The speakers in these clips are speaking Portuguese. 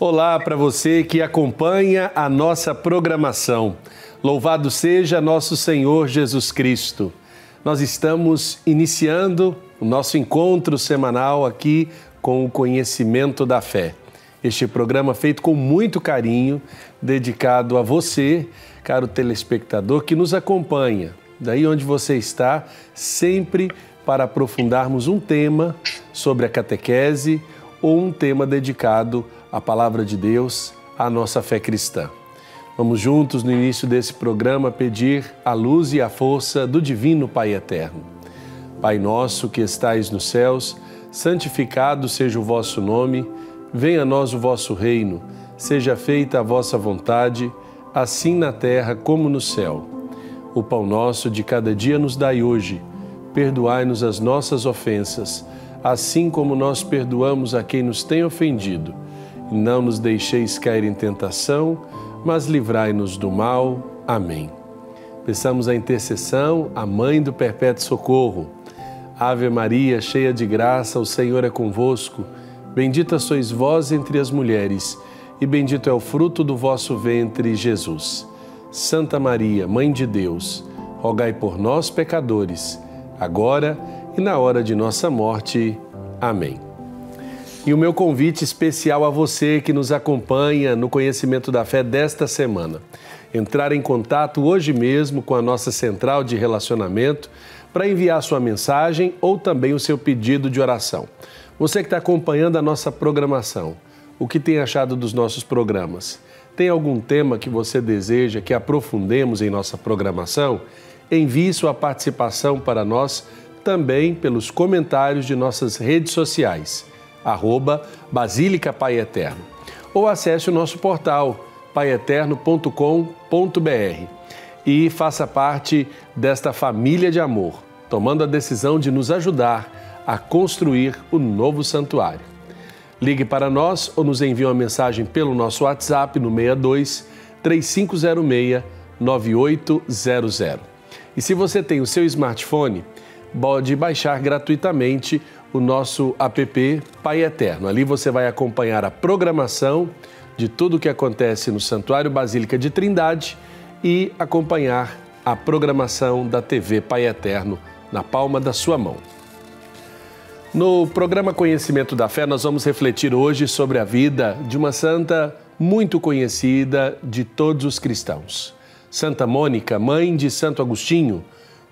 Olá para você que acompanha a nossa programação. Louvado seja nosso Senhor Jesus Cristo. Nós estamos iniciando o nosso encontro semanal aqui com o Conhecimento da Fé. Este programa feito com muito carinho, dedicado a você, caro telespectador, que nos acompanha, daí onde você está, sempre para aprofundarmos um tema sobre a catequese ou um tema dedicado à Palavra de Deus, à nossa fé cristã. Vamos juntos, no início desse programa, pedir a luz e a força do Divino Pai Eterno. Pai nosso que estais nos céus, santificado seja o vosso nome, venha a nós o vosso reino, seja feita a vossa vontade, assim na terra como no céu. O pão nosso de cada dia nos dai hoje, perdoai-nos as nossas ofensas, assim como nós perdoamos a quem nos tem ofendido. E não nos deixeis cair em tentação, mas livrai-nos do mal. Amém. Peçamos a intercessão à Mãe do Perpétuo Socorro. Ave Maria, cheia de graça, o Senhor é convosco. Bendita sois vós entre as mulheres, e bendito é o fruto do vosso ventre, Jesus. Santa Maria, Mãe de Deus, rogai por nós, pecadores, agora e na hora de nossa morte. Amém. E o meu convite especial a você que nos acompanha no Conhecimento da Fé desta semana. Entrar em contato hoje mesmo com a nossa central de relacionamento para enviar sua mensagem ou também o seu pedido de oração. Você que está acompanhando a nossa programação, o que tem achado dos nossos programas? Tem algum tema que você deseja que aprofundemos em nossa programação? Envie sua participação para nós também pelos comentários de nossas redes sociais, @Basílica Pai Eterno, ou acesse o nosso portal paieterno.com.br e faça parte desta família de amor, tomando a decisão de nos ajudar a construir o novo santuário. Ligue para nós ou nos envie uma mensagem pelo nosso WhatsApp no 62 3506 9800. E se você tem o seu smartphone, pode baixar gratuitamente o nosso app Pai Eterno. Ali você vai acompanhar a programação de tudo o que acontece no Santuário Basílica de Trindade e acompanhar a programação da TV Pai Eterno na palma da sua mão. No programa Conhecimento da Fé, nós vamos refletir hoje sobre a vida de uma santa muito conhecida de todos os cristãos. Santa Mônica, mãe de Santo Agostinho,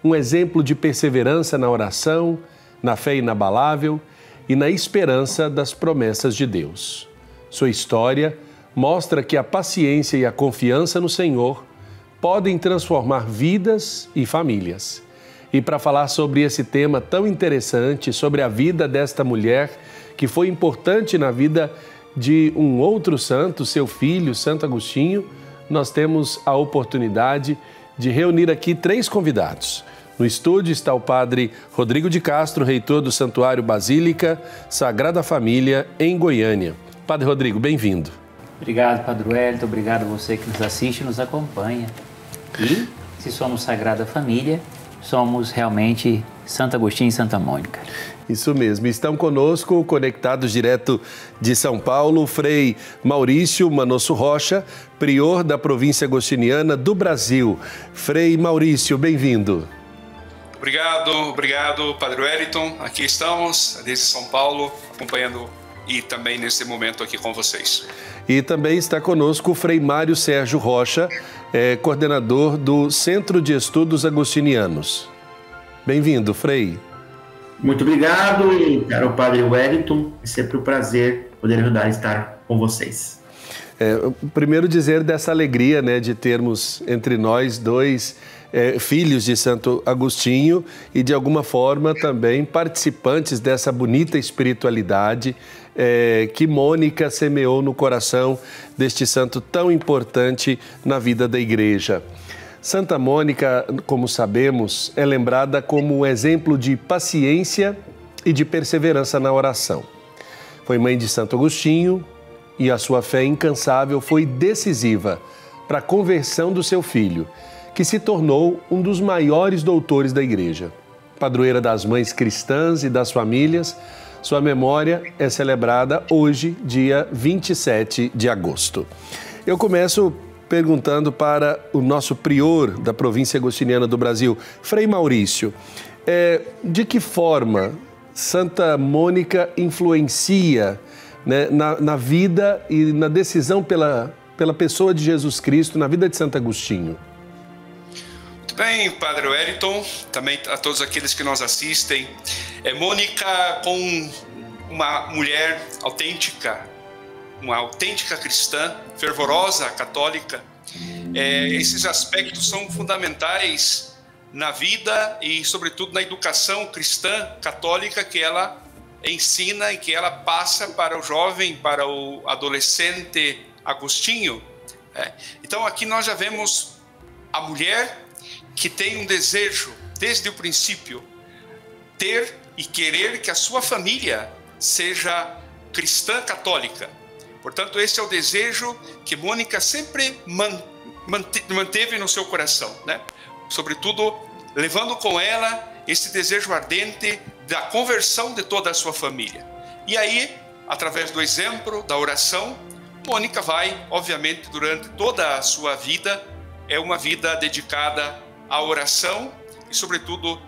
um exemplo de perseverança na oração, na fé inabalável e na esperança das promessas de Deus. Sua história mostra que a paciência e a confiança no Senhor podem transformar vidas e famílias. E para falar sobre esse tema tão interessante, sobre a vida desta mulher, que foi importante na vida de um outro santo, seu filho, Santo Agostinho, nós temos a oportunidade de reunir aqui 3 convidados. No estúdio está o padre Rodrigo de Castro, reitor do Santuário Basílica Sagrada Família, em Goiânia. Padre Rodrigo, bem-vindo. Obrigado, Padre Wellington. Obrigado a você que nos assiste e nos acompanha. E, se somos Sagrada Família, somos realmente Santo Agostinho e Santa Mônica. Isso mesmo. Estão conosco, conectados direto de São Paulo, Frei Maurício Manosso Rocha, prior da província agostiniana do Brasil. Frei Maurício, bem-vindo. Obrigado, Padre Wellington. Aqui estamos, desde São Paulo, acompanhando e também nesse momento aqui com vocês. E também está conosco o Frei Mário Sérgio Rocha, coordenador do Centro de Estudos Agostinianos. Bem-vindo, Frei. Muito obrigado, caro Padre Wellington. É sempre um prazer poder ajudar a estar com vocês. Primeiro dizer dessa alegria, né, de termos entre nós 2 filhos de Santo Agostinho e de alguma forma também participantes dessa bonita espiritualidade que Mônica semeou no coração deste santo tão importante na vida da Igreja. Santa Mônica, como sabemos, é lembrada como um exemplo de paciência e de perseverança na oração. Foi mãe de Santo Agostinho e a sua fé incansável foi decisiva para a conversão do seu filho, que se tornou um dos maiores doutores da Igreja. Padroeira das mães cristãs e das famílias, Sua memória é celebrada hoje, dia 27 de agosto. Eu começo perguntando para o nosso prior da província agostiniana do Brasil, Frei Maurício, de que forma Santa Mônica influencia, né, na vida e na decisão pela pessoa de Jesus Cristo, na vida de Santo Agostinho? Muito bem, Padre Wellington, também a todos aqueles que nos assistem. Mônica, com uma mulher autêntica, uma autêntica cristã, fervorosa, católica. Esses aspectos são fundamentais na vida e, sobretudo, na educação cristã católica que ela ensina e que ela passa para o jovem, para o adolescente Agostinho. Então, aqui nós já vemos a mulher que tem um desejo, desde o princípio, ter e querer que a sua família seja cristã católica. Portanto, esse é o desejo que Mônica sempre manteve no seu coração, né? Sobretudo, levando com ela esse desejo ardente da conversão de toda a sua família. E aí, através do exemplo, da oração, Mônica vai, obviamente, durante toda a sua vida, uma vida dedicada à oração e, sobretudo,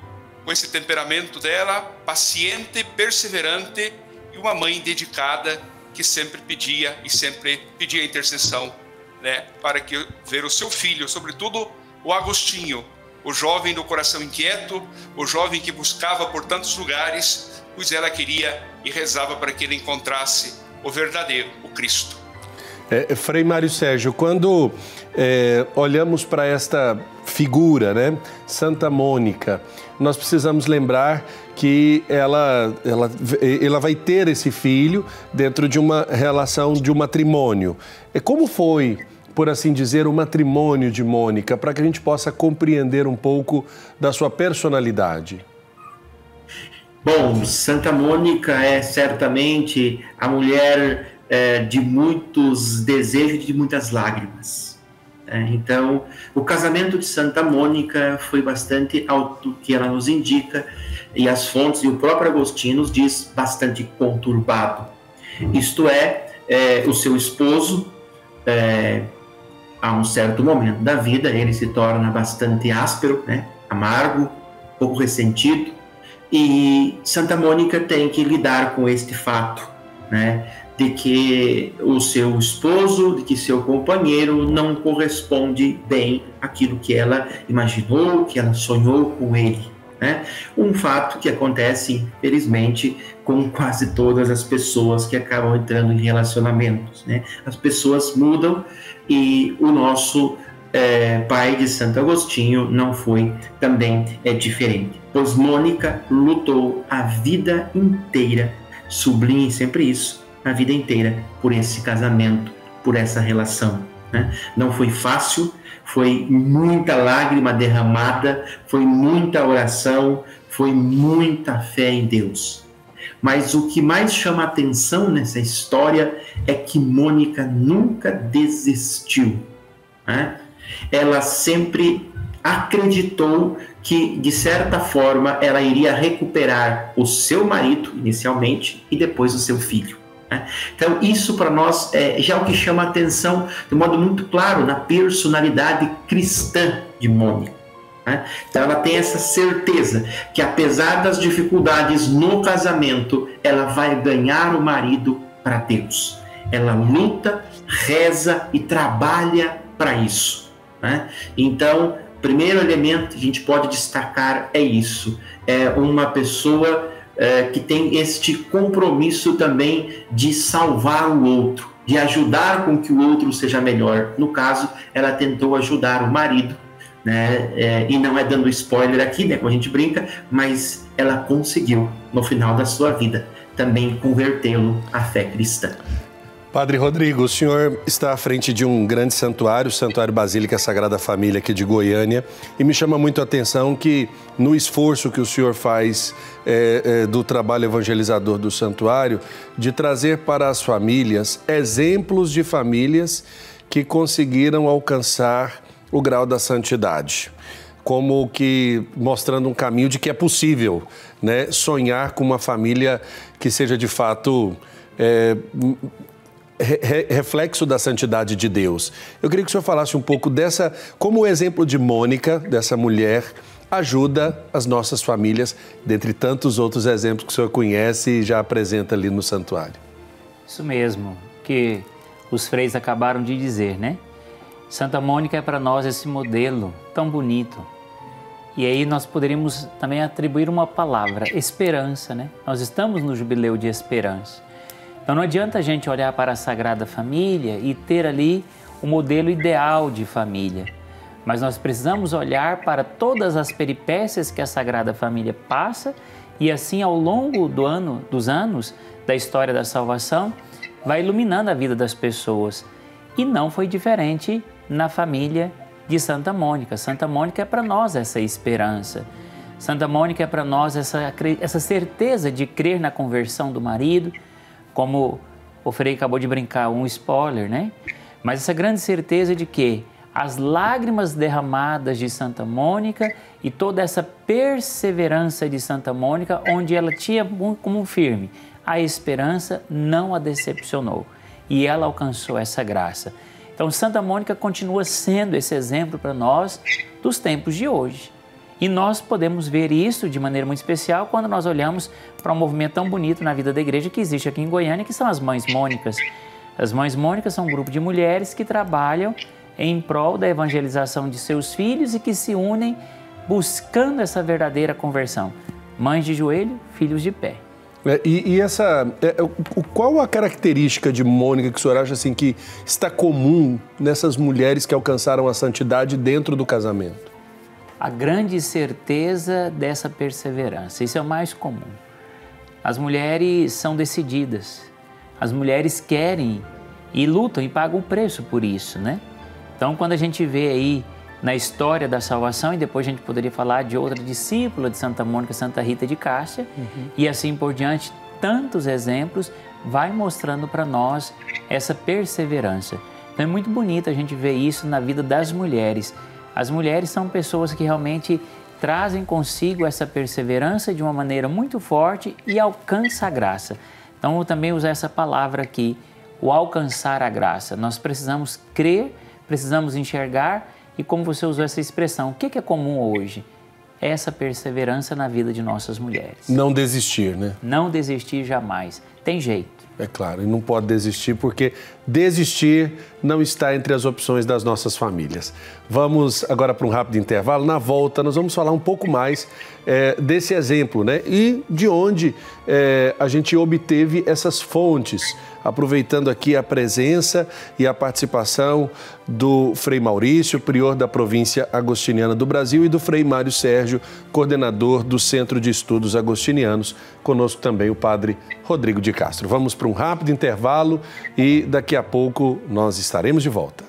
com esse temperamento dela, paciente, perseverante e uma mãe dedicada que sempre pedia a intercessão, né, para que ver o seu filho, sobretudo o Agostinho, o jovem do coração inquieto, o jovem que buscava por tantos lugares, pois ela queria e rezava para que ele encontrasse o verdadeiro, o Cristo. Frei Mário Sérgio, quando olhamos para esta figura, né, Santa Mônica, nós precisamos lembrar que ela vai ter esse filho dentro de uma relação de um matrimônio. Como foi, por assim dizer, o matrimônio de Mônica, para que a gente possa compreender um pouco da sua personalidade? Bom, Santa Mônica é certamente a mulher de muitos desejos e de muitas lágrimas. Então, o casamento de Santa Mônica foi bastante, ao que ela nos indica, e as fontes, e o próprio Agostinho nos diz, bastante conturbado. Isto o seu esposo, a um certo momento da vida, ele se torna bastante áspero, né, amargo, pouco ressentido, e Santa Mônica tem que lidar com este fato, né, de que o seu esposo, de que seu companheiro não corresponde bem àquilo que ela imaginou, que ela sonhou com ele, né? Um fato que acontece, infelizmente, com quase todas as pessoas que acabam entrando em relacionamentos, né? As pessoas mudam e o nosso pai de Santo Agostinho não foi também diferente, pois Mônica lutou a vida inteira, sublinhe sempre isso, a vida inteira, por esse casamento, por essa relação, né? Não foi fácil, foi muita lágrima derramada, foi muita oração, foi muita fé em Deus. Mas o que mais chama a atenção nessa história é que Mônica nunca desistiu, né? Ela sempre acreditou que, de certa forma, ela iria recuperar o seu marido, inicialmente, e depois o seu filho. Então, isso para nós é já o que chama a atenção de modo muito claro na personalidade cristã de Mônica. Então, ela tem essa certeza que, apesar das dificuldades no casamento, ela vai ganhar o marido para Deus. Ela luta, reza e trabalha para isso. Então, primeiro elemento que a gente pode destacar é isso. É uma pessoa que tem este compromisso também de salvar o outro, de ajudar com que o outro seja melhor. No caso, ela tentou ajudar o marido, né? E não é dando spoiler aqui, né, como a gente brinca, mas ela conseguiu, no final da sua vida, também convertê-lo à fé cristã. Padre Rodrigo, o senhor está à frente de um grande santuário, o Santuário Basílica Sagrada Família aqui de Goiânia, e me chama muito a atenção que no esforço que o senhor faz do trabalho evangelizador do santuário, de trazer para as famílias exemplos de famílias que conseguiram alcançar o grau da santidade. como que mostrando um caminho de que é possível, né, sonhar com uma família que seja de fato reflexo da santidade de Deus. Eu queria que o senhor falasse um pouco dessa, como o exemplo de Mônica, dessa mulher, ajuda as nossas famílias, dentre tantos outros exemplos que o senhor conhece e já apresenta ali no santuário. Isso mesmo, que os freis acabaram de dizer, né? Santa Mônica é para nós esse modelo tão bonito. E aí nós poderíamos também atribuir uma palavra, esperança, né? Nós estamos no jubileu de esperança. Então não adianta a gente olhar para a Sagrada Família e ter ali o modelo ideal de família. Mas nós precisamos olhar para todas as peripécias que a Sagrada Família passa e assim ao longo dos anos da história da salvação vai iluminando a vida das pessoas. E não foi diferente na família de Santa Mônica. Santa Mônica é para nós essa esperança. Santa Mônica é para nós essa certeza de crer na conversão do marido, como o Frei acabou de brincar, um spoiler, né? Mas essa grande certeza de que as lágrimas derramadas de Santa Mônica e toda essa perseverança de Santa Mônica, onde ela tinha como firme, a esperança não a decepcionou e ela alcançou essa graça. Então Santa Mônica continua sendo esse exemplo para nós dos tempos de hoje. E nós podemos ver isso de maneira muito especial quando nós olhamos para um movimento tão bonito na vida da igreja que existe aqui em Goiânia, que são as Mães Mônicas. As Mães Mônicas são um grupo de mulheres que trabalham em prol da evangelização de seus filhos e que se unem buscando essa verdadeira conversão. Mães de joelho, filhos de pé. Qual a característica de Mônica que o senhor acha assim, que está comum nessas mulheres que alcançaram a santidade dentro do casamento? A grande certeza dessa perseverança, isso é o mais comum. As mulheres são decididas, as mulheres querem e lutam e pagam o preço por isso, né? Então, quando a gente vê aí na história da salvação, e depois a gente poderia falar de outra discípula de Santa Mônica, Santa Rita de Cássia, e assim por diante, tantos exemplos, vai mostrando para nós essa perseverança. Então é muito bonito a gente ver isso na vida das mulheres. As mulheres são pessoas que realmente trazem consigo essa perseverança de uma maneira muito forte e alcança a graça. Então eu também usar essa palavra aqui, o alcançar a graça. Nós precisamos crer, precisamos enxergar. E como você usou essa expressão, o que é comum hoje? Essa perseverança na vida de nossas mulheres. Não desistir, né? Não desistir jamais. Tem jeito. É claro, e não pode desistir porque desistir não está entre as opções das nossas famílias. Vamos agora para um rápido intervalo. Na volta, nós vamos falar um pouco mais desse exemplo, né? E de onde a gente obteve essas fontes, aproveitando aqui a presença e a participação do Frei Maurício, prior da província agostiniana do Brasil, e do Frei Mário Sérgio, coordenador do Centro de Estudos Agostinianos. Conosco também o Padre Rodrigo de Castro. Vamos para um rápido intervalo e daqui a pouco nós estaremos de volta.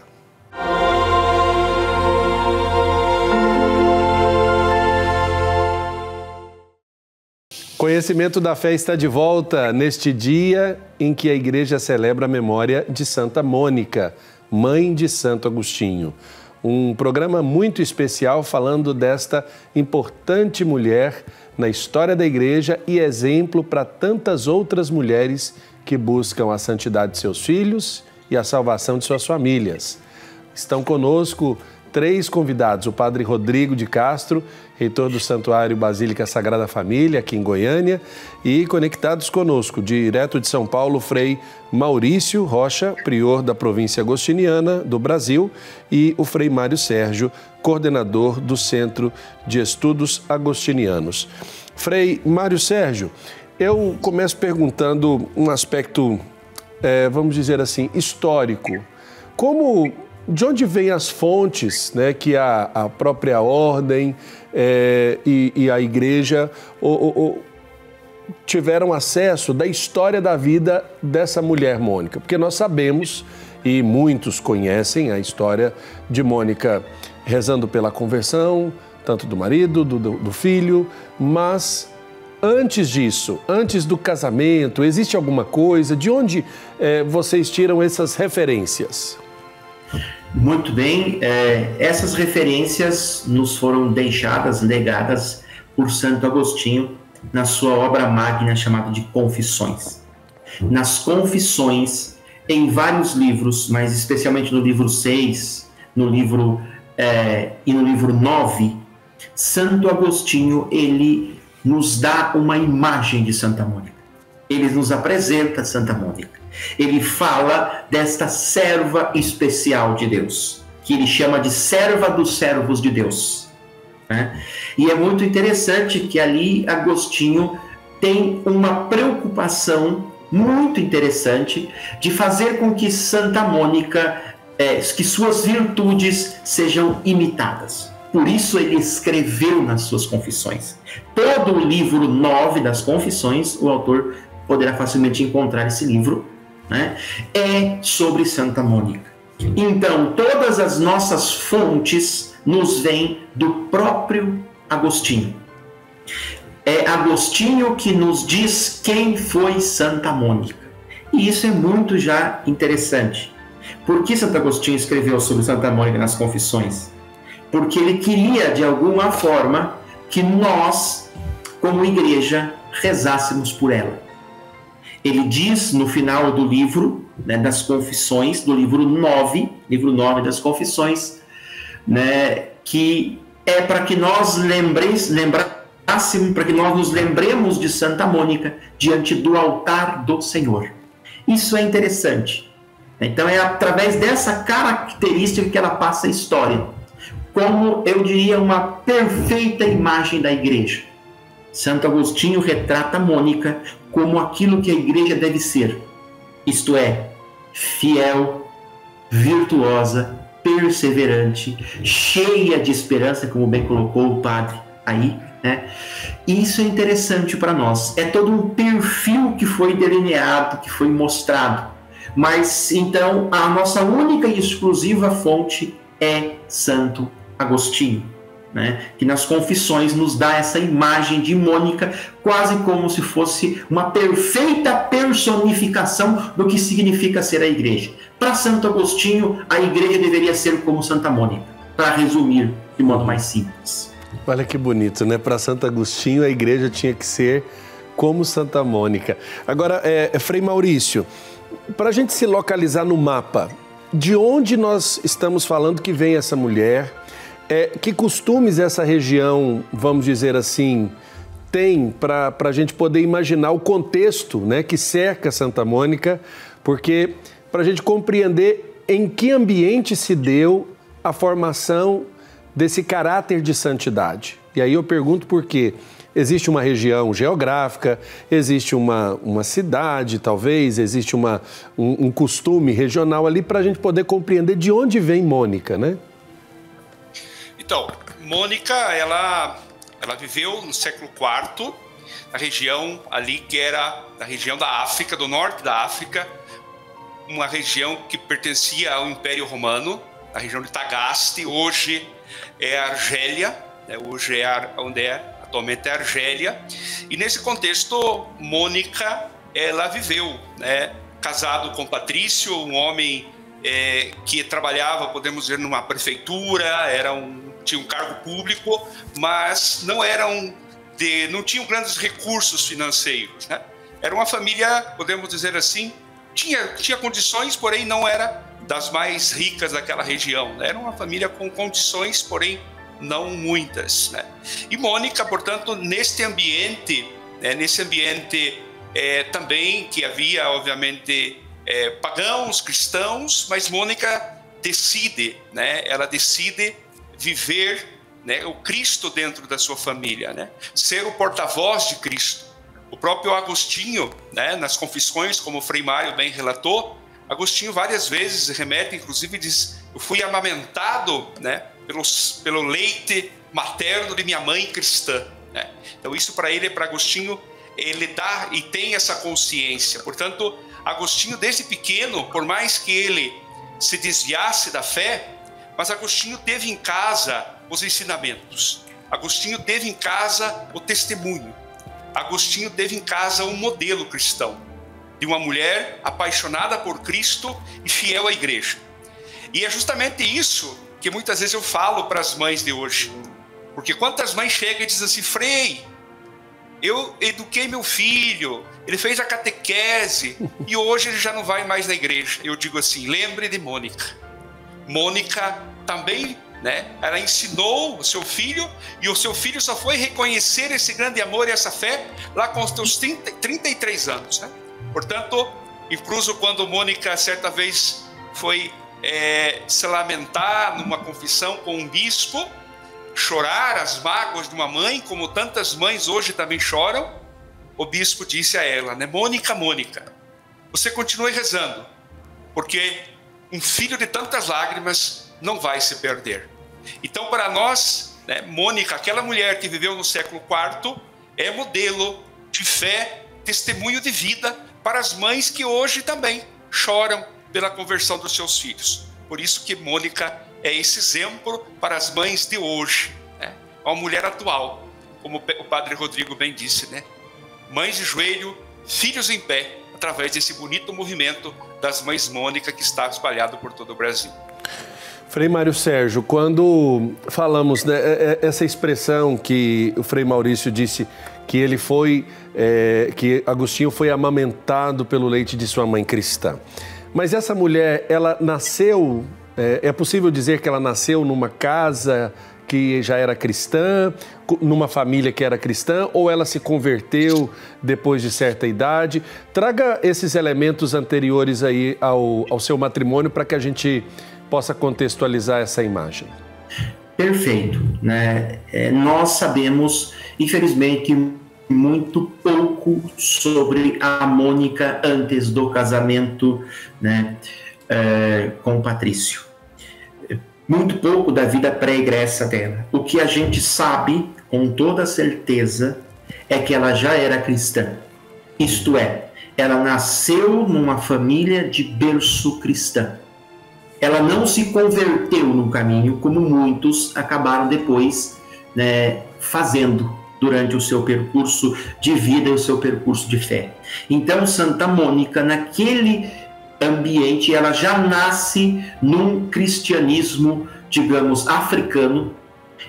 Conhecimento da Fé está de volta neste dia em que a Igreja celebra a memória de Santa Mônica, mãe de Santo Agostinho. Um programa muito especial falando desta importante mulher na história da Igreja e exemplo para tantas outras mulheres que buscam a santidade de seus filhos e a salvação de suas famílias. Estão conosco 3 convidados, o Padre Rodrigo de Castro, reitor do Santuário Basílica Sagrada Família, aqui em Goiânia, e conectados conosco, direto de São Paulo, Frei Maurício Rocha, prior da província agostiniana do Brasil, e o Frei Mário Sérgio, coordenador do Centro de Estudos Agostinianos. Frei Mário Sérgio, eu começo perguntando um aspecto, vamos dizer assim, histórico. De onde vêm as fontes, né, que a própria ordem e a igreja tiveram acesso da história da vida dessa mulher Mônica? Porque nós sabemos, e muitos conhecem a história de Mônica rezando pela conversão, tanto do marido, do filho, mas antes disso, antes do casamento, existe alguma coisa? De onde vocês tiram essas referências? Muito bem, essas referências nos foram deixadas, legadas por Santo Agostinho na sua obra magna chamada de Confissões. Nas Confissões, em vários livros, mas especialmente no livro 6, no livro e no livro 9, Santo Agostinho, ele nos dá uma imagem de Santa Mônica. Ele nos apresenta Santa Mônica. Ele fala desta serva especial de Deus, que ele chama de serva dos servos de Deus, né? E é muito interessante que ali Agostinho tem uma preocupação muito interessante de fazer com que Santa Mônica, que suas virtudes sejam imitadas. Por isso ele escreveu nas suas Confissões. Todo o livro 9 das Confissões, o autor poderá facilmente encontrar esse livro, né? É sobre Santa Mônica. Então, todas as nossas fontes nos vêm do próprio Agostinho. É Agostinho que nos diz quem foi Santa Mônica. E isso é muito já interessante. Por que Santo Agostinho escreveu sobre Santa Mônica nas Confissões? Porque ele queria, de alguma forma, que nós, como igreja, rezássemos por ela. Ele diz no final do livro, né, das Confissões, do livro 9 das Confissões, né, que é para que nós para que nós nos lembremos de Santa Mônica diante do altar do Senhor. Isso é interessante. Então é através dessa característica que ela passa a história, como eu diria uma perfeita imagem da igreja. Santo Agostinho retrata Mônica como aquilo que a igreja deve ser, isto é, fiel, virtuosa, perseverante, cheia de esperança, como bem colocou o padre aí, né? Isso é interessante para nós. É todo um perfil que foi delineado, que foi mostrado. Mas então a nossa única e exclusiva fonte é Santo Agostinho, né? Que nas Confissões nos dá essa imagem de Mônica quase como se fosse uma perfeita personificação do que significa ser a igreja. Para Santo Agostinho, a igreja deveria ser como Santa Mônica, para resumir de modo mais simples. Olha que bonito, né? Para Santo Agostinho, a igreja tinha que ser como Santa Mônica. Agora, Frei Maurício, para a gente se localizar no mapa, de onde nós estamos falando que vem essa mulher? Que costumes essa região, vamos dizer assim, tem para a gente poder imaginar o contexto, né, que cerca Santa Mônica, porque para a gente compreender em que ambiente se deu a formação desse caráter de santidade. E aí eu pergunto por quê. Existe uma região geográfica, existe uma cidade, talvez, existe um costume regional ali para a gente poder compreender de onde vem Mônica, né? Então, Mônica, ela viveu no século IV, na região ali que era a região da África, do norte da África, uma região que pertencia ao Império Romano, a região de Tagaste, hoje é a Argélia, né? Hoje onde atualmente é a Argélia. E nesse contexto, Mônica, ela viveu, né? Casado com Patrício, um homem que trabalhava, podemos dizer, numa prefeitura, tinha um cargo público, mas não tinham grandes recursos financeiros, né? Era uma família, podemos dizer assim, tinha condições, porém não era das mais ricas daquela região, né? Era uma família com condições, porém não muitas, né? E Mônica, portanto, nesse ambiente também que havia, obviamente, pagãos, cristãos, mas Mônica decide, né? Ela decide viver, né, o Cristo dentro da sua família, né? Ser o porta-voz de Cristo. O próprio Agostinho, né, nas Confissões, como o Frei Mário bem relatou, Agostinho várias vezes remete, inclusive diz: eu fui amamentado, né, pelo leite materno de minha mãe cristã, né? Então isso para Agostinho, ele dá e tem essa consciência. Portanto, Agostinho desde pequeno, por mais que ele se desviasse da fé, mas Agostinho teve em casa os ensinamentos. Agostinho teve em casa o testemunho. Agostinho teve em casa um modelo cristão, de uma mulher apaixonada por Cristo e fiel à igreja. E é justamente isso que muitas vezes eu falo para as mães de hoje. Porque quantas mães chegam e dizem assim: Frei, eu eduquei meu filho, ele fez a catequese e hoje ele já não vai mais na igreja. Eu digo assim: lembre de Mônica. Mônica também, né, ela ensinou o seu filho, e o seu filho só foi reconhecer esse grande amor e essa fé lá com os seus 33 anos, né? Portanto, incluso quando Mônica certa vez foi se lamentar numa confissão com um bispo, chorar as mágoas de uma mãe, como tantas mães hoje também choram, o bispo disse a ela, né: Mônica, Mônica, você continue rezando, porque um filho de tantas lágrimas não vai se perder. Então, para nós, né, Mônica, aquela mulher que viveu no século IV, é modelo de fé, testemunho de vida para as mães que hoje também choram pela conversão dos seus filhos. Por isso que Mônica é esse exemplo para as mães de hoje, né? Uma mulher atual, como o Padre Rodrigo bem disse, né? Mães de joelho, filhos em pé, através desse bonito movimento das Mães Mônica que está espalhado por todo o Brasil. Frei Mário Sérgio, quando falamos, né, essa expressão que o Frei Maurício disse, que ele foi, que Agostinho foi amamentado pelo leite de sua mãe cristã. Mas essa mulher, ela nasceu, é possível dizer que ela nasceu numa casa que já era cristã, numa família que era cristã, ou ela se converteu depois de certa idade? Traga esses elementos anteriores aí ao seu matrimônio para que a gente possa contextualizar essa imagem. Perfeito, né? Nós sabemos, infelizmente, muito pouco sobre a Mônica antes do casamento, né, com o Patrício. Muito pouco da vida pré-egressa dela. O que a gente sabe, com toda certeza, é que ela já era cristã. Isto é, ela nasceu numa família de berço cristã. Ela não se converteu no caminho, como muitos acabaram depois, né, fazendo durante o seu percurso de vida e o seu percurso de fé. Então, Santa Mônica, naquele ambiente, ela já nasce num cristianismo, digamos, africano.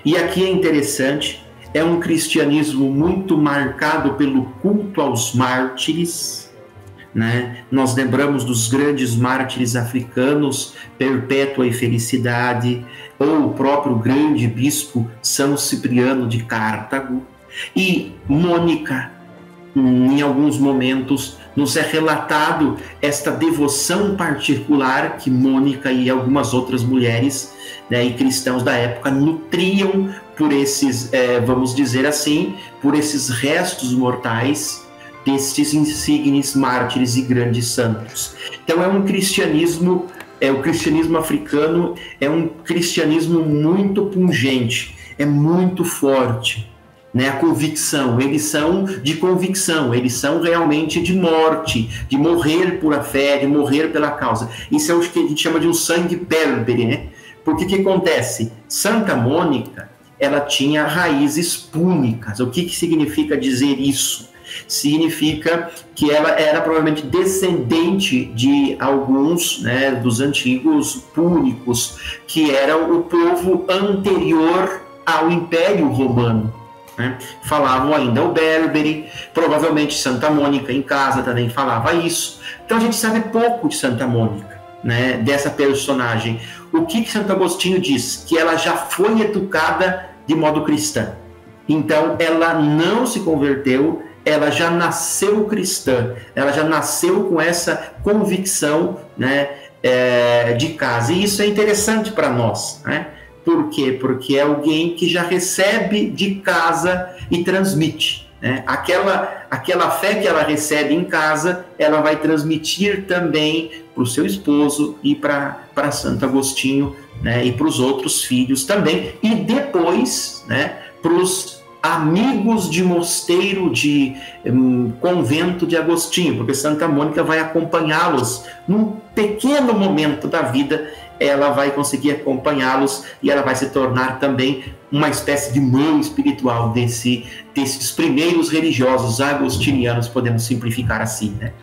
E aqui é interessante, é um cristianismo muito marcado pelo culto aos mártires, né? Nós lembramos dos grandes mártires africanos, Perpétua e Felicidade, ou o próprio grande bispo São Cipriano de Cartago. E Mônica, em alguns momentos, nos é relatado esta devoção particular que Mônica e algumas outras mulheres, né, e cristãos da época nutriam por esses, vamos dizer assim, por esses restos mortais destes insignes mártires e grandes santos. Então é um cristianismo, o cristianismo africano é um cristianismo muito pungente, é muito forte, né? A convicção, eles são de convicção, eles são realmente de morte, de morrer por a fé, de morrer pela causa. Isso é o que a gente chama de um sangue berbere, né? Porque o que acontece? Santa Mônica, ela tinha raízes púnicas. O que significa dizer isso? Significa que ela era provavelmente descendente de alguns, né, dos antigos púnicos, que eram o povo anterior ao Império Romano, né? Falavam ainda o berbere, provavelmente Santa Mônica em casa também falava isso. Então a gente sabe pouco de Santa Mônica, né, dessa personagem. O que Santo Agostinho diz? Que ela já foi educada de modo cristã. Então ela não se converteu, ela já nasceu cristã, ela já nasceu com essa convicção, né, de casa. E isso é interessante para nós, né? Por quê? Porque é alguém que já recebe de casa e transmite, né? Aquela fé que ela recebe em casa, ela vai transmitir também para o seu esposo e para Santo Agostinho, né? E para os outros filhos também. E depois, né, para os amigos de mosteiro, de convento de Agostinho, porque Santa Mônica vai acompanhá-los num pequeno momento da vida. Ela vai conseguir acompanhá-los e ela vai se tornar também uma espécie de mãe espiritual desses primeiros religiosos agostinianos, podemos simplificar assim, né?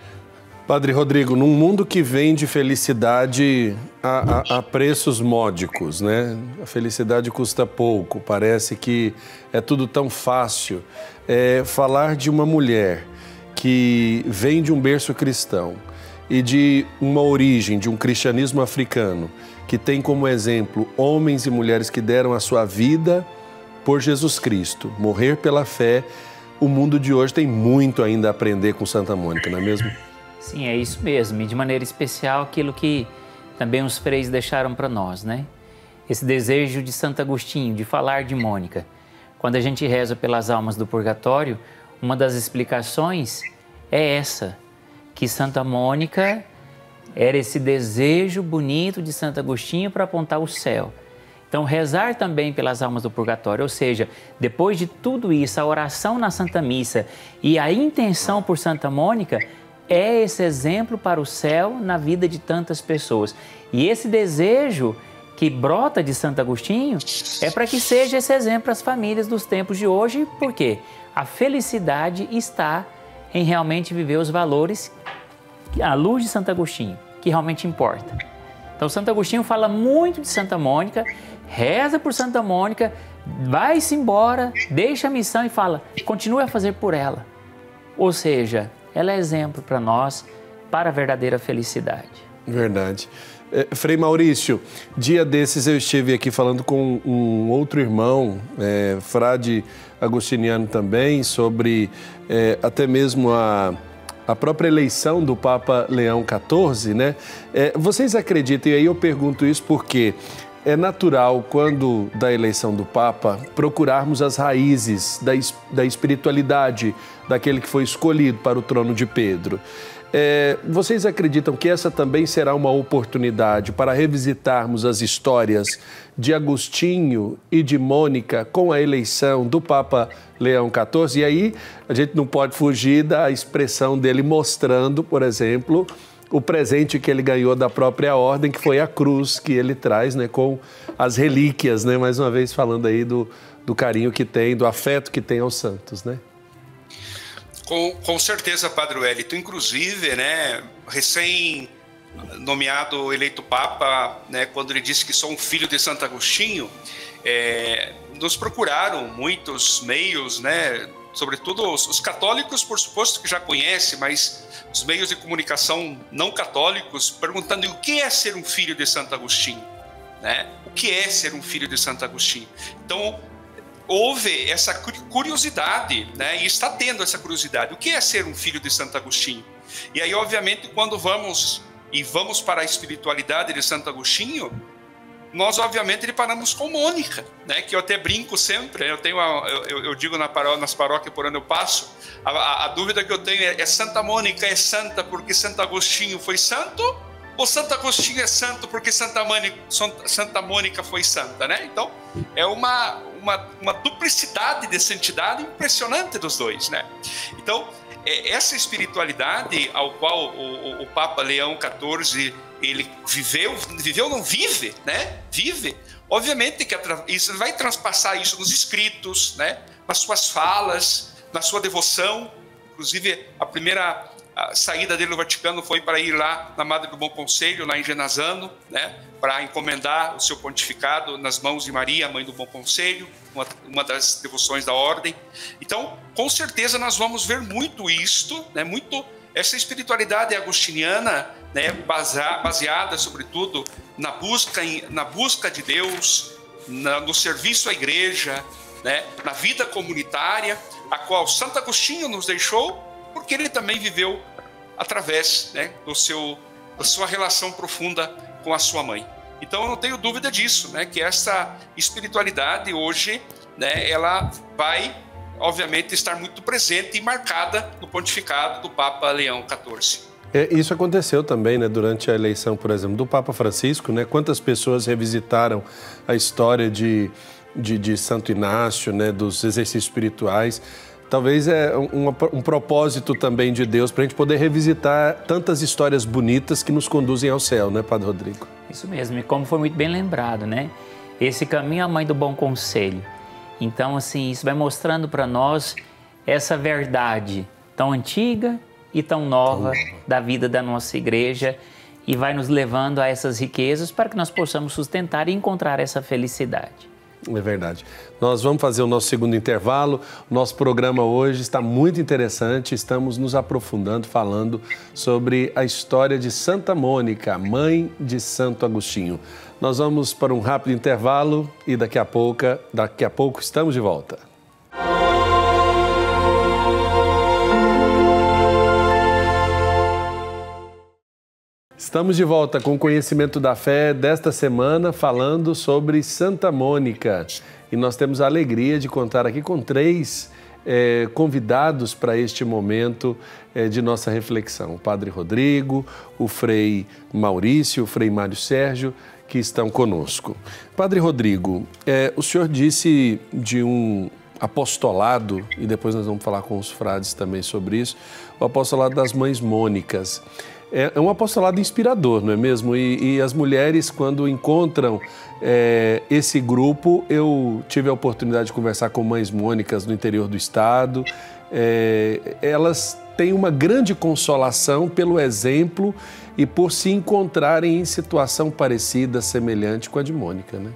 Padre Rodrigo, num mundo que vende felicidade a preços módicos, né? A felicidade custa pouco, parece que é tudo tão fácil. Falar de uma mulher que vem de um berço cristão e de uma origem, de um cristianismo africano, que tem como exemplo homens e mulheres que deram a sua vida por Jesus Cristo, morrer pela fé, o mundo de hoje tem muito ainda a aprender com Santa Mônica, não é mesmo? Sim, é isso mesmo. E de maneira especial aquilo que também os freis deixaram para nós, né? Esse desejo de Santo Agostinho, de falar de Mônica. Quando a gente reza pelas almas do purgatório, uma das explicações é essa, que Santa Mônica era esse desejo bonito de Santo Agostinho para apontar o céu. Então, rezar também pelas almas do purgatório, ou seja, depois de tudo isso, a oração na Santa Missa e a intenção por Santa Mônica é esse exemplo para o céu na vida de tantas pessoas. E esse desejo que brota de Santo Agostinho é para que seja esse exemplo para as famílias dos tempos de hoje, porque a felicidade está em realmente viver os valores à luz de Santo Agostinho, que realmente importa. Então, Santo Agostinho fala muito de Santa Mônica, reza por Santa Mônica, vai-se embora, deixa a missão e fala, continue a fazer por ela. Ou seja, ela é exemplo para nós, para a verdadeira felicidade. Verdade. Frei Maurício, dia desses eu estive aqui falando com um outro irmão, frade agostiniano também, sobre até mesmo a própria eleição do Papa Leão XIV, né? Vocês acreditam, e aí eu pergunto isso porque é natural, quando da eleição do Papa, procurarmos as raízes da espiritualidade daquele que foi escolhido para o trono de Pedro. Vocês acreditam que essa também será uma oportunidade para revisitarmos as histórias de Agostinho e de Mônica com a eleição do Papa Leão XIV? E aí a gente não pode fugir da expressão dele mostrando, por exemplo, o presente que ele ganhou da própria ordem, que foi a cruz que ele traz, né, com as relíquias, né? Mais uma vez falando aí do carinho que tem, do afeto que tem aos santos, né? Com certeza, Padre Wellington. Inclusive, né, recém-nomeado, eleito Papa, né, quando ele disse que sou um filho de Santo Agostinho, nos procuraram muitos meios, né, sobretudo os católicos, por suposto que já conhecem, mas os meios de comunicação não católicos, perguntando o que é ser um filho de Santo Agostinho, né? O que é ser um filho de Santo Agostinho? Então, houve essa curiosidade, né? E está tendo essa curiosidade. O que é ser um filho de Santo Agostinho? E aí, obviamente, quando vamos para a espiritualidade de Santo Agostinho, nós, obviamente, deparamos com Mônica, né? Que eu até brinco sempre, eu digo nas paróquias por onde eu passo, a dúvida que eu tenho é Santa Mônica é santa porque Santo Agostinho foi santo? Ou Santo Agostinho é santo porque Santa Mônica foi santa, né? Então, é uma duplicidade de santidade impressionante dos dois, né? Então, essa espiritualidade ao qual o Papa Leão XIV ele viveu não vive, né? Vive. Obviamente que isso vai transpassar isso nos escritos, né? Nas suas falas, na sua devoção. Inclusive, a primeira saída dele do Vaticano foi para ir lá na Madre do Bom Conselho, lá em Genazzano, né? Para encomendar o seu pontificado nas mãos de Maria, Mãe do Bom Conselho, uma das devoções da ordem. Então, com certeza nós vamos ver muito isto, né? Muito essa espiritualidade agostiniana, né? Baseada, sobretudo, na busca de Deus, no serviço à igreja, né? Na vida comunitária, a qual Santo Agostinho nos deixou, porque ele também viveu através, né, da sua relação profunda com a sua mãe. Então, eu não tenho dúvida disso, né, que essa espiritualidade hoje, né, ela vai, obviamente, estar muito presente e marcada no pontificado do Papa Leão XIV. Isso aconteceu também, né, durante a eleição, por exemplo, do Papa Francisco, né? Quantas pessoas revisitaram a história de Santo Inácio, né, dos exercícios espirituais. Talvez um propósito também de Deus para a gente poder revisitar tantas histórias bonitas que nos conduzem ao céu, né, Padre Rodrigo? Isso mesmo, e como foi muito bem lembrado, né? Esse caminho é a Mãe do Bom Conselho. Então, assim, isso vai mostrando para nós essa verdade tão antiga e tão nova da vida da nossa igreja e vai nos levando a essas riquezas para que nós possamos sustentar e encontrar essa felicidade. É verdade. Nós vamos fazer o nosso segundo intervalo. Nosso programa hoje está muito interessante. Estamos nos aprofundando, falando sobre a história de Santa Mônica, mãe de Santo Agostinho. Nós vamos para um rápido intervalo e daqui a pouco estamos de volta. Estamos de volta com o Conhecimento da Fé desta semana, falando sobre Santa Mônica. E nós temos a alegria de contar aqui com 3 convidados para este momento de nossa reflexão. O Padre Rodrigo, o Frei Maurício, o Frei Mário Sérgio, que estão conosco. Padre Rodrigo, o senhor disse de um apostolado, e depois nós vamos falar com os frades também sobre isso, o apostolado das Mães Mônicas. É um apostolado inspirador, não é mesmo? E as mulheres, quando encontram esse grupo, eu tive a oportunidade de conversar com Mães Mônicas no interior do estado. Elas têm uma grande consolação pelo exemplo e por se encontrarem em situação parecida, semelhante com a de Mônica, né?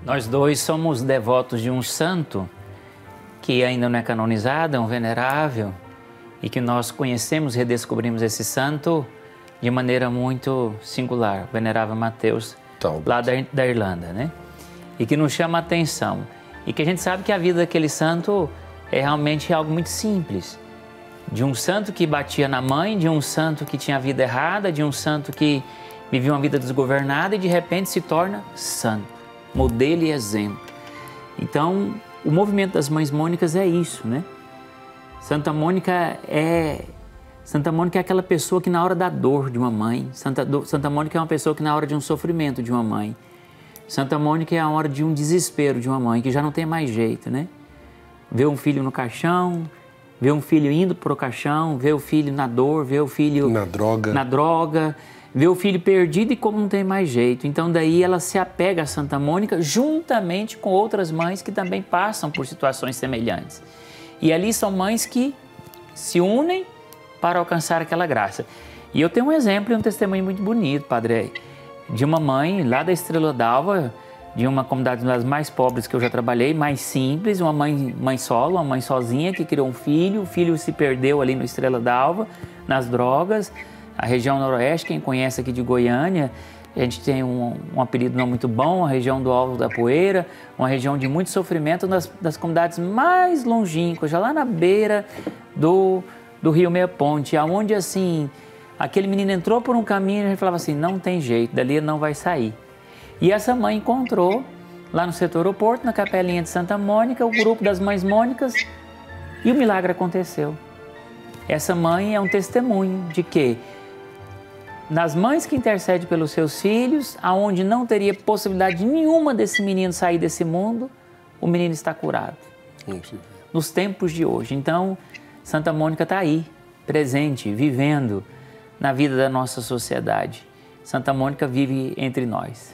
Nós dois somos devotos de um santo que ainda não é canonizado, é um venerável, e que nós conhecemos e redescobrimos esse santo de maneira muito singular, o venerável Mateus, lá da Irlanda, né? E que nos chama a atenção. E que a gente sabe que a vida daquele santo é realmente algo muito simples. De um santo que batia na mãe, de um santo que tinha a vida errada, de um santo que vivia uma vida desgovernada e de repente se torna santo, modelo e exemplo. Então, o movimento das Mães Mônicas é isso, né? Santa Mônica é aquela pessoa que na hora da dor de uma mãe, Santa Mônica é uma pessoa que na hora de um sofrimento de uma mãe, Santa Mônica é a hora de um desespero de uma mãe, que já não tem mais jeito, né? Vê um filho no caixão, vê um filho indo para o caixão, vê o filho na dor, vê o filho na droga, vê o filho perdido e como não tem mais jeito. Então daí ela se apega a Santa Mônica juntamente com outras mães que também passam por situações semelhantes. E ali são mães que se unem para alcançar aquela graça. E eu tenho um exemplo e um testemunho muito bonito, Padre, de uma mãe lá da Estrela d'Alva, de uma comunidade das mais pobres que eu já trabalhei, mais simples, uma mãe solo, uma mãe sozinha que criou um filho, o filho se perdeu ali no Estrela d'Alva, nas drogas, a região noroeste, quem conhece aqui de Goiânia, a gente tem um apelido não muito bom, a região do Alto da Poeira, uma região de muito sofrimento, das comunidades mais longínquas, já lá na beira do Rio Meia Ponte, aonde assim, aquele menino entrou por um caminho e a gente falava assim, não tem jeito, dali ele não vai sair. E essa mãe encontrou, lá no setor aeroporto, na capelinha de Santa Mônica, o grupo das Mães Mônicas, e o milagre aconteceu. Essa mãe é um testemunho de que nas mães que intercedem pelos seus filhos, aonde não teria possibilidade nenhuma desse menino sair desse mundo, o menino está curado. Nos tempos de hoje. Então, Santa Mônica está aí, presente, vivendo na vida da nossa sociedade. Santa Mônica vive entre nós.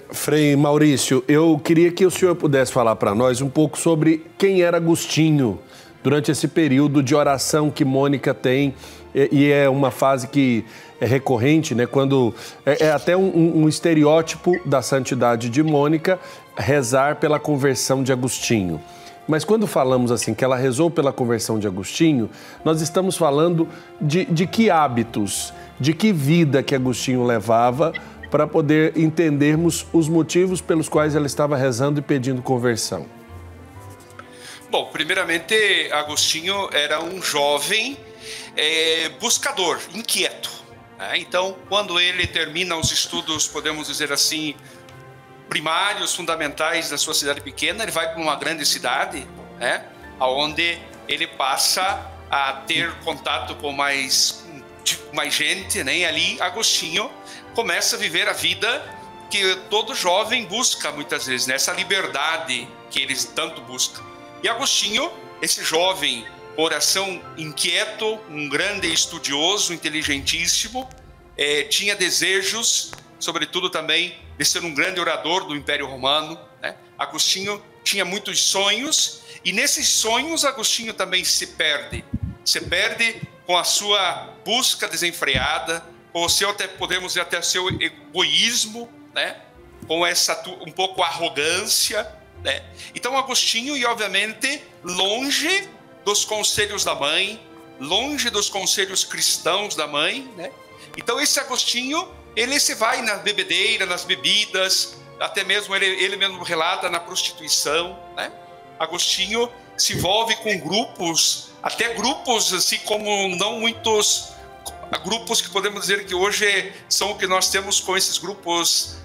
Frei Maurício, eu queria que o senhor pudesse falar para nós um pouco sobre quem era Agostinho durante esse período de oração que Mônica tem, e é uma fase que é recorrente, né? Quando é até um estereótipo da santidade de Mônica rezar pela conversão de Agostinho. Mas quando falamos assim que ela rezou pela conversão de Agostinho, nós estamos falando de que hábitos, de que vida que Agostinho levava para poder entendermos os motivos pelos quais ela estava rezando e pedindo conversão. Bom, primeiramente, Agostinho era um jovem buscador, inquieto. Então, quando ele termina os estudos, podemos dizer assim, primários, fundamentais da sua cidade pequena, ele vai para uma grande cidade, onde ele passa a ter contato com mais gente, né? E ali Agostinho começa a viver a vida que todo jovem busca muitas vezes, né? Essa liberdade que eles tanto buscam. E Agostinho, esse jovem coração inquieto, um grande estudioso, inteligentíssimo, tinha desejos, sobretudo também, de ser um grande orador do Império Romano, né? Agostinho tinha muitos sonhos, e nesses sonhos Agostinho também se perde com a sua busca desenfreada, com o seu, até podemos dizer, até o seu egoísmo, né? Com essa um pouco arrogância, né? Então Agostinho, e obviamente longe dos conselhos da mãe, longe dos conselhos cristãos da mãe, né? Então esse Agostinho, ele se vai na bebedeira, nas bebidas, até mesmo ele mesmo relata na prostituição, né? Agostinho se envolve com grupos, até grupos assim como não muitos grupos que podemos dizer que hoje são o que nós temos com esses grupos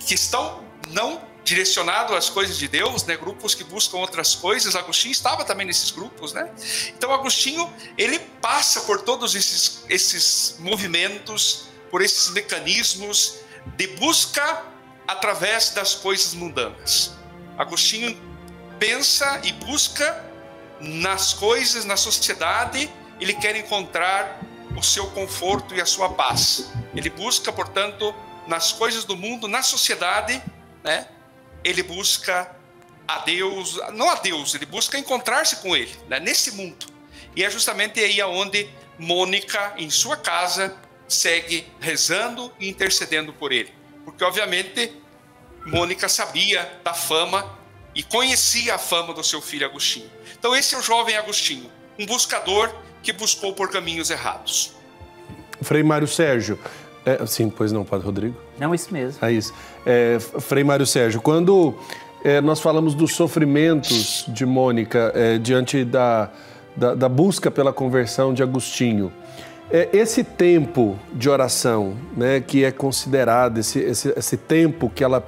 que estão não direcionados às coisas de Deus, né? Grupos que buscam outras coisas. Agostinho estava também nesses grupos, né? Então Agostinho, ele passa por todos esses movimentos, por esses mecanismos de busca através das coisas mundanas. Agostinho pensa e busca nas coisas, na sociedade, ele quer encontrar o seu conforto e a sua paz. Ele busca, portanto, nas coisas do mundo, na sociedade, né? Ele busca a Deus, não a Deus, ele busca encontrar-se com ele, né? Nesse mundo. E é justamente aí aonde Mônica, em sua casa, segue rezando e intercedendo por ele. Porque, obviamente, Mônica sabia da fama e conhecia a fama do seu filho Agostinho. Então esse é o jovem Agostinho, um buscador que buscou por caminhos errados. Frei Mário Sérgio, sim, pois não, Padre Rodrigo? Não, isso mesmo. É isso. Frei Mário Sérgio, quando nós falamos dos sofrimentos de Mônica diante da busca pela conversão de Agostinho, esse tempo de oração, né, que é considerado, esse tempo que ela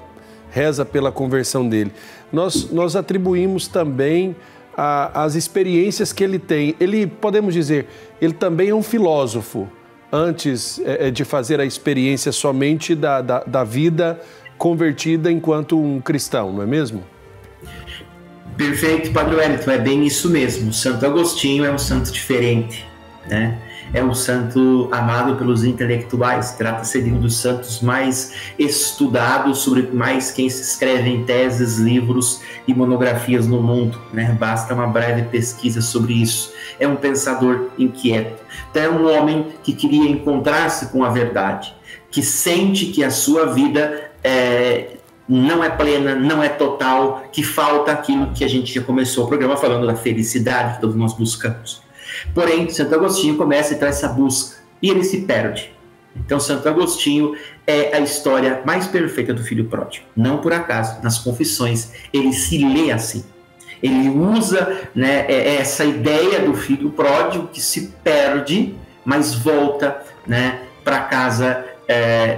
reza pela conversão dele, nós atribuímos também as experiências que ele tem. Ele, podemos dizer, ele também é um filósofo, antes de fazer a experiência somente da vida convertida enquanto um cristão, não é mesmo? Perfeito, Padre Wellington, é bem isso mesmo. Santo Agostinho é um santo diferente, né? É um santo amado pelos intelectuais, trata-se de um dos santos mais estudados, sobre mais quem se escreve em teses, livros e monografias no mundo, né? Basta uma breve pesquisa sobre isso. É um pensador inquieto. Então é um homem que queria encontrar-se com a verdade, que sente que a sua vida não é plena, não é total, que falta aquilo que a gente já começou o programa falando da felicidade que todos nós buscamos. Porém, Santo Agostinho começa a entrar essa busca e ele se perde. Então, Santo Agostinho é a história mais perfeita do filho pródigo. Não por acaso, nas confissões, ele se lê assim. Ele usa, né, essa ideia do filho pródigo que se perde, mas volta, né, para a casa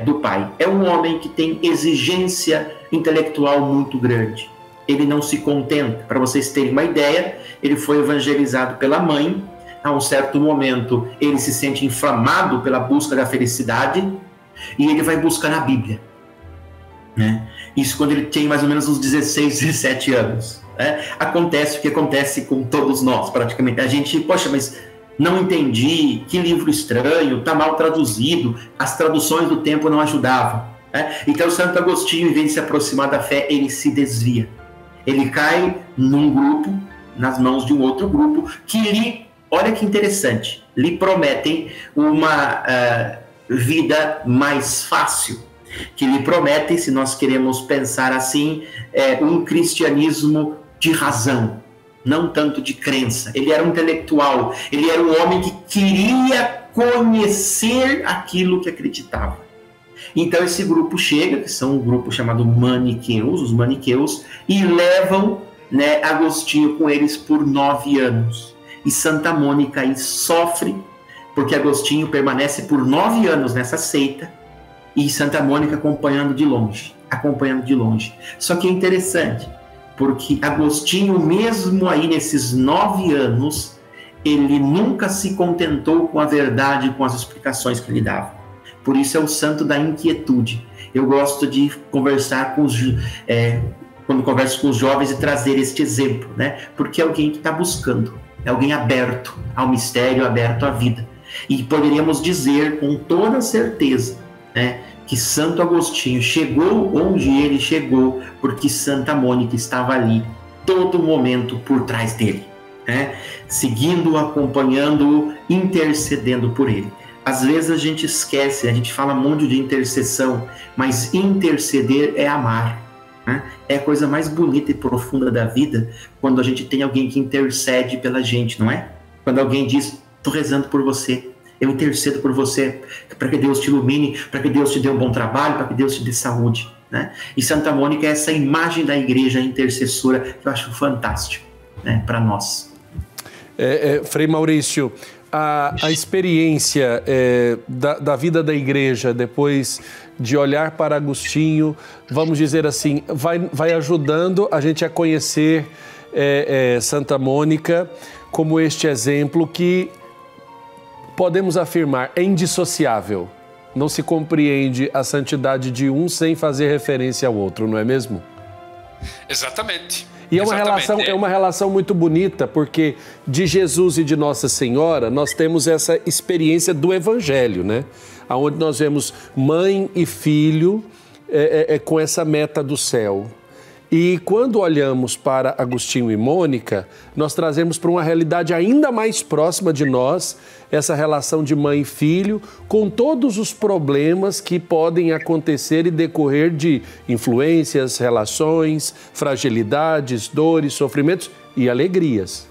do pai. É um homem que tem exigência intelectual muito grande. Ele não se contenta. Para vocês terem uma ideia, ele foi evangelizado pela mãe. A um certo momento, ele se sente inflamado pela busca da felicidade e ele vai buscar na Bíblia, né? Isso quando ele tem mais ou menos uns 16, 17 anos, né? Acontece o que acontece com todos nós, praticamente. A gente, poxa, mas não entendi, que livro estranho, está mal traduzido, as traduções do tempo não ajudavam, né? Então, Santo Agostinho, em vez de se aproximar da fé, ele se desvia. Ele cai num grupo, nas mãos de um outro grupo, que lhe, olha que interessante, lhe prometem uma vida mais fácil, que lhe prometem, se nós queremos pensar assim, um cristianismo de razão, não tanto de crença. Ele era um intelectual, ele era um homem que queria conhecer aquilo que acreditava. Então esse grupo chega, que são um grupo chamado Maniqueus, os Maniqueus, e levam, né, Agostinho com eles por 9 anos. E Santa Mônica aí sofre, porque Agostinho permanece por 9 anos nessa seita, e Santa Mônica acompanhando de longe. Só que é interessante, porque Agostinho, mesmo aí nesses 9 anos, ele nunca se contentou com a verdade, com as explicações que ele dava. Por isso é o santo da inquietude. Eu gosto de conversar com quando converso com os jovens e trazer este exemplo, né? Porque é alguém que está buscando, é alguém aberto ao mistério, aberto à vida. E poderíamos dizer com toda certeza, né, que Santo Agostinho chegou onde ele chegou porque Santa Mônica estava ali todo momento por trás dele. seguindo, acompanhando, intercedendo por ele. Às vezes a gente esquece, a gente fala muito de intercessão, mas interceder é amar. É a coisa mais bonita e profunda da vida, quando a gente tem alguém que intercede pela gente, não é? Quando alguém diz, estou rezando por você, eu intercedo por você, para que Deus te ilumine, para que Deus te dê um bom trabalho, para que Deus te dê saúde, né? E Santa Mônica é essa imagem da igreja intercessora que eu acho fantástico, né, para nós. Frei Maurício, a experiência da vida da igreja, depois de olhar para Agostinho, vamos dizer assim, vai ajudando a gente a conhecer Santa Mônica como este exemplo que podemos afirmar é indissociável. Não se compreende a santidade de um sem fazer referência ao outro, não é mesmo? Exatamente. E é uma relação muito bonita, porque de Jesus e de Nossa Senhora nós temos essa experiência do Evangelho, né? Onde nós vemos mãe e filho com essa meta do céu. E quando olhamos para Agostinho e Mônica, nós trazemos para uma realidade ainda mais próxima de nós essa relação de mãe e filho, com todos os problemas que podem acontecer e decorrer de influências, relações, fragilidades, dores, sofrimentos e alegrias.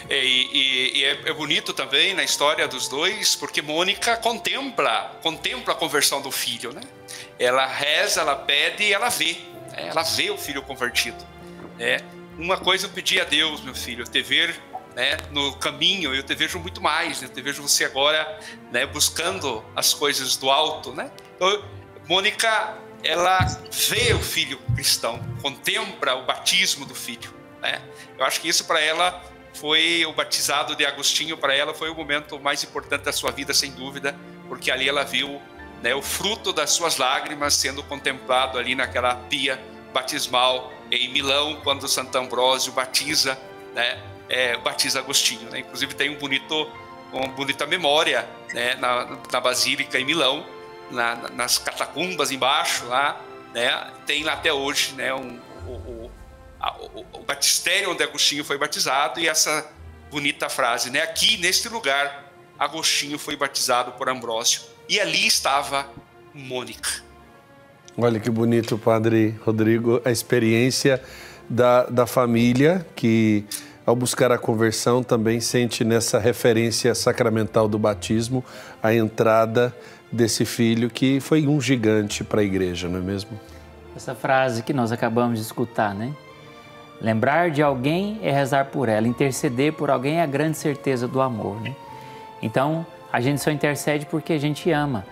E é bonito também na história dos dois, porque Mônica contempla a conversão do filho, né? Ela reza, ela pede e ela vê. Ela vê o filho convertido. Uma coisa eu pedi a Deus, meu filho, te ver, né, no caminho, eu te vejo muito mais, né? Eu te vejo você agora, né, buscando as coisas do alto, né? Então, Mônica, ela vê o filho cristão, contempla o batismo do filho, né? Eu acho que isso para ela foi o batizado de Agostinho, para ela foi o momento mais importante da sua vida, sem dúvida, porque ali ela viu, né, o fruto das suas lágrimas sendo contemplado ali naquela pia batismal em Milão, quando Santo Ambrósio batiza, né, batiza Agostinho, né? Inclusive tem uma bonita memória, né, na Basílica em Milão, nas catacumbas embaixo lá, né, tem lá até hoje, né, o batistério onde Agostinho foi batizado, e essa bonita frase, né, aqui neste lugar Agostinho foi batizado por Ambrósio. E ali estava Mônica. Olha que bonito, Padre Rodrigo, a experiência da família que, ao buscar a conversão, também sente nessa referência sacramental do batismo a entrada desse filho que foi um gigante para a igreja, não é mesmo? Essa frase que nós acabamos de escutar, né? Lembrar de alguém é rezar por ela, interceder por alguém é a grande certeza do amor, né? Então, a gente só intercede porque a gente ama.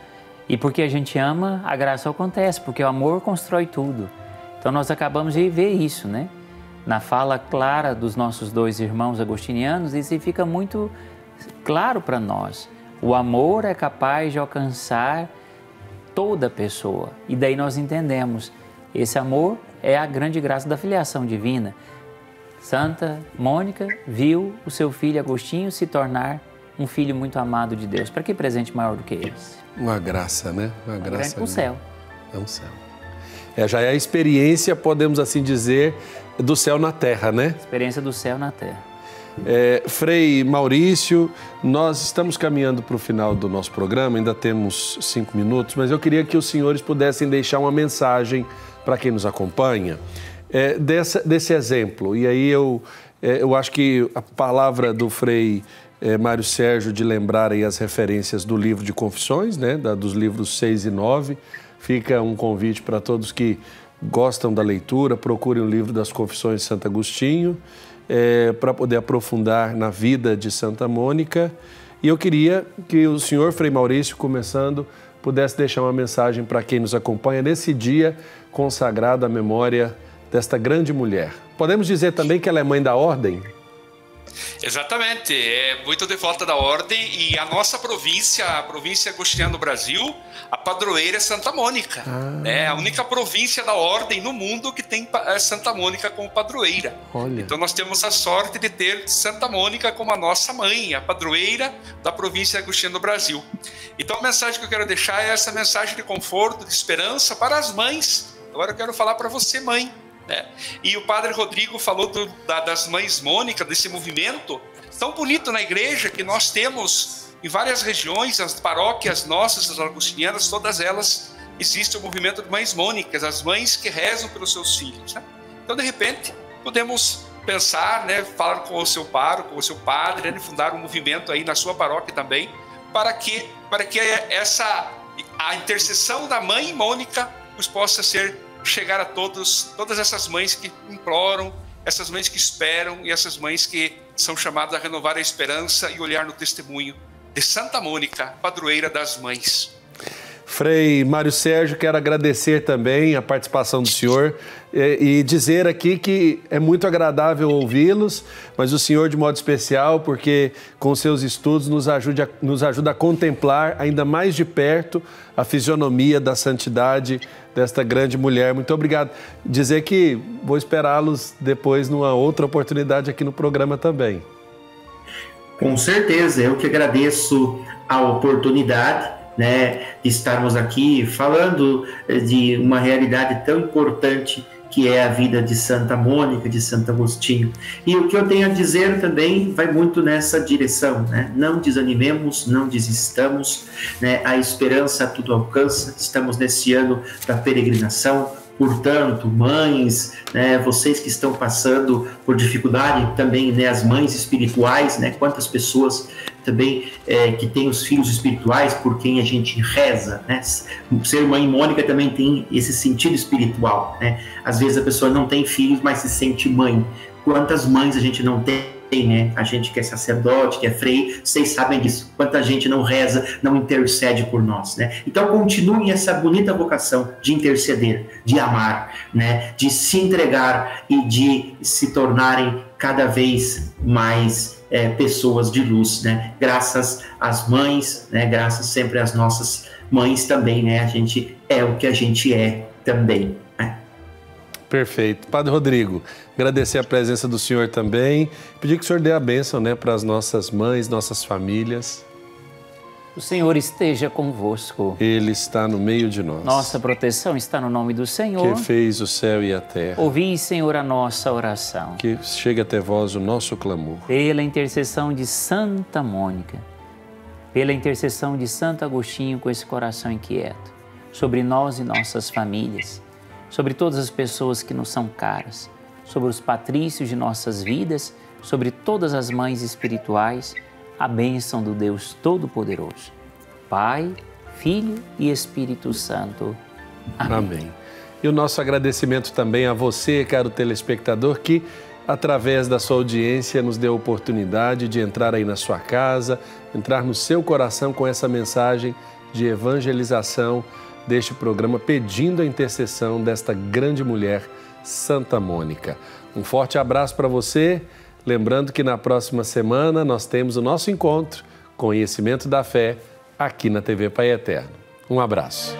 E porque a gente ama, a graça acontece, porque o amor constrói tudo. Então nós acabamos de ver isso, né? Na fala clara dos nossos dois irmãos agostinianos, isso fica muito claro para nós. O amor é capaz de alcançar toda pessoa. E daí nós entendemos, esse amor é a grande graça da filiação divina. Santa Mônica viu o seu filho Agostinho se tornar um filho muito amado de Deus. Para que presente maior do que esse? Uma graça, né? Uma graça. Um céu. É um céu. Já é a experiência, podemos assim dizer, do céu na terra, né? Experiência do céu na terra. Frei Maurício, nós estamos caminhando para o final do nosso programa, ainda temos 5 minutos, mas eu queria que os senhores pudessem deixar uma mensagem para quem nos acompanha, desse exemplo. E aí eu acho que a palavra do Frei Mário Sérgio de lembrar aí as referências do livro de Confissões, né, dos livros 6 e 9. Fica um convite para todos que gostam da leitura, procurem o livro das Confissões de Santo Agostinho, para poder aprofundar na vida de Santa Mônica. E eu queria que o senhor, Frei Maurício, começando, pudesse deixar uma mensagem para quem nos acompanha nesse dia consagrado à memória desta grande mulher. Podemos dizer também que ela é mãe da ordem? Exatamente, é muito devota da ordem, e a nossa província, a província agostiniana do Brasil, a padroeira é Santa Mônica. É a única província da ordem no mundo que tem Santa Mônica como padroeira. Olha. Então nós temos a sorte de ter Santa Mônica como a nossa mãe, a padroeira da província agostiniana do Brasil. Então a mensagem que eu quero deixar é essa mensagem de conforto, de esperança para as mães. Agora eu quero falar para você, mãe. né? E o Padre Rodrigo falou das Mães Mônica, desse movimento tão bonito na igreja que nós temos em várias regiões, as paróquias nossas, as agostinianas, todas elas existe o movimento de Mães Mônicas, as mães que rezam pelos seus filhos, né? Então, de repente, podemos pensar, né, falar com o seu pároco, com o seu padre, né, fundar um movimento aí na sua paróquia também, para que a intercessão da Mãe Mônica possa chegar a todas essas mães que imploram, essas mães que esperam e essas mães que são chamadas a renovar a esperança e olhar no testemunho de Santa Mônica, padroeira das mães. Frei Mário Sérgio, quero agradecer também a participação do senhor e dizer aqui que é muito agradável ouvi-los, mas o senhor de modo especial, porque com seus estudos nos ajuda a contemplar ainda mais de perto a fisionomia da santidade desta grande mulher. Muito obrigado. Dizer que vou esperá-los depois numa outra oportunidade aqui no programa também. Com certeza, eu que agradeço a oportunidade, né, de estarmos aqui falando de uma realidade tão importante que é a vida de Santa Mônica, de Santo Agostinho. E o que eu tenho a dizer também vai muito nessa direção, né? Não desanimemos, não desistamos, né? A esperança tudo alcança. Estamos nesse ano da peregrinação. Portanto, mães, né, vocês que estão passando por dificuldade também, né, as mães espirituais, né, quantas pessoas também que têm os filhos espirituais por quem a gente reza, né? Ser mãe Mônica também tem esse sentido espiritual, né? Às vezes a pessoa não tem filhos, mas se sente mãe. Quantas mães a gente não tem, né? A gente que é sacerdote, que é frei, vocês sabem disso. Quanta gente não reza, não intercede por nós, né? Então continuem essa bonita vocação de interceder, de amar, né? De se entregar e de se tornarem cada vez mais pessoas de luz, né? Graças às mães, né? Graças sempre às nossas mães também, né? A gente é o que a gente é também, né? Perfeito. Padre Rodrigo, agradecer a presença do senhor também, pedir que o senhor dê a bênção, né, para as nossas mães, nossas famílias. O Senhor esteja convosco. Ele está no meio de nós. Nossa proteção está no nome do Senhor. Que fez o céu e a terra. Ouvi, Senhor, a nossa oração. Que chegue até vós o nosso clamor. Pela intercessão de Santa Mônica, pela intercessão de Santo Agostinho com esse coração inquieto, sobre nós e nossas famílias, sobre todas as pessoas que nos são caras, sobre os patrícios de nossas vidas, sobre todas as mães espirituais, a bênção do Deus Todo-Poderoso, Pai, Filho e Espírito Santo. Amém. Amém. E o nosso agradecimento também a você, caro telespectador, que através da sua audiência nos deu a oportunidade de entrar aí na sua casa, entrar no seu coração com essa mensagem de evangelização deste programa, pedindo a intercessão desta grande mulher, Santa Mônica. Um forte abraço para você. Lembrando que na próxima semana nós temos o nosso encontro Conhecimento da Fé aqui na TV Pai Eterno. Um abraço.